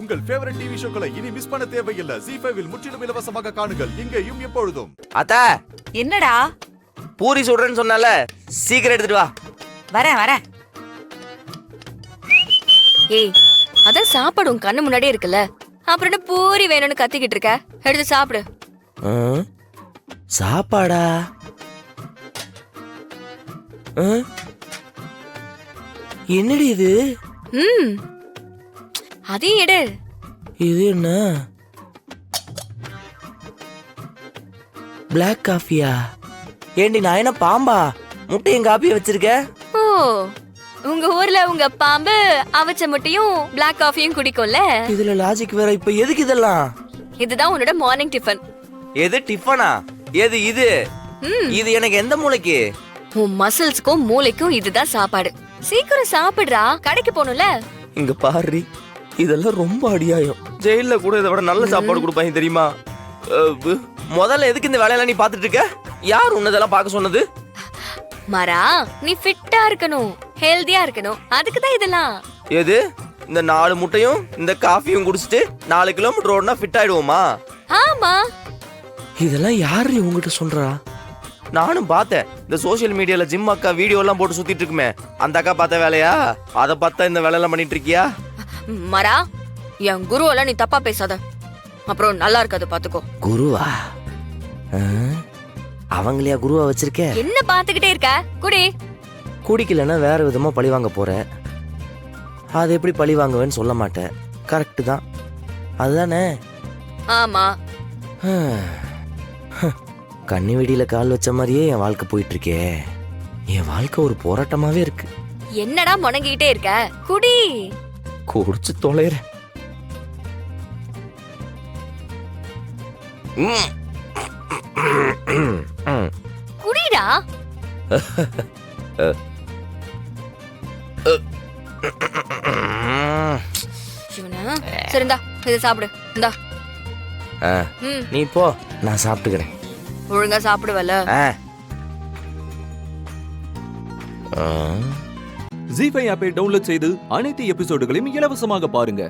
உங்கள் favourite TV ஷோக்களை இனி miss பண்ண தேவையில்லை. ZEE5 இல் முற்றிலும் இலவசமாக காணுங்கள். இங்கேயும் எப்பொழுதும். அத்தா, என்னடா? பூரி சுடுறேன்னு சொன்னால சீக்கிரம் எடுத்துட்டு வா. வரேன். ஏய், அதான் சாப்பாடு உன் கண்ணு முன்னாடியே இருக்குல்ல, அப்புறம் என்ன பூரி வேணும்னு கத்திக்கிட்டு இருக்க? எடுத்து சாப்பிடு. சாப்பாடா? என்னடி இது? அதையும் எடு. இது என்ன? பிளாக் காஃபியா? ஏண்டி நான் என்ன பாம்பா? முட்டையும் காப்பியும் வச்சிருக்க? ஓ, உங்க ஊர்ல உங்க பாம்பு அவச்ச முட்டையும் பிளாக் காஃபியும் குடிக்கும்ல. இதுல லாஜிக் வேற. இப்ப எதுக்கு இதெல்லாம்? இதுதான் உன்னோட மார்னிங் டிஃபன். எது டிஃபனா? எது இது? இது எனக்கு எந்த மூளைக்கு? உன் மசில்ஸ்க்கும் மூளைக்கும் இதுதான் சாப்பாடு. சீக்கிரம் சாப்பிடுறா, கடைக்கு போகணும்ல. இங்க பாரு, இதெல்லாம் ரொம்ப அடியாயம். ஜெயில கூட இதை விட நல்ல சாப்பாடு கொடுப்பாங்க தெரியுமா? முதல்ல எதுக்கு இந்த வேலையெல்லாம் நீ பாத்துட்டு இருக்க? யார் உன்னதெல்லாம் பார்க்க சொன்னது? மரா, நீ ஃபிட்டா இருக்கணும், ஹெல்தியா இருக்கணும், அதுக்கு தான் இதெல்லாம். எது? இந்த 4 முட்டையும் இந்த காஃபியும் குடிச்சிட்டு 4 கிலோமீட்டர் ஓடுனா ஃபிட் ஆயிடுவோமா? ஆமா. இதெல்லாம் யாரு உங்ககிட்ட சொல்றா? நானும் பார்த்தேன். இந்த சோசியல் மீடியால ஜிம் அக்கா வீடியோ எல்லாம் போட்டு சுத்திட்டு இருக்குமே, அந்த அக்கா பார்த்த வேலையா? அதை பார்த்தா இந்த வேலையெல்லாம் பண்ணிட்டு இருக்கியா? மரா, என் குருவெல்லாம் நீ தப்பா பேசாத, அப்புறம் நல்லா இருக்காது பாத்துக்கோ. குருவா? அவங்களையா குருவா வச்சிருக்க? என்ன பாத்துக்கிட்டே இருக்க? குடி. குடிக்கலன்னா வேற விதமா பழி வாங்க போற. அது எப்படி பழி வாங்குவேன்னு சொல்ல மாட்டேன். கரெக்ட் தான், அதுதானே? ஆமா. கண்ணி வெடியில கால் வச்ச மாதிரியே என் வாழ்க்கை போயிட்டு இருக்கே. என் வாழ்க்கை ஒரு போராட்டமாவே இருக்கு. என்னடா முணங்கிட்டே இருக்க? குடி. குடிச்சு தொலைறேன். குடிடா. சரிந்தா, இதை சாப்பிடு. இந்தா. நீ போ, நான் சாப்பிட்டுக்கிறேன். ஒழுங்கா சாப்பிடுவல. ZEE5 ஆப்பை டவுன்லோட் செய்து அனைத்து எபிசோடுகளையும் இலவசமாக பாருங்க.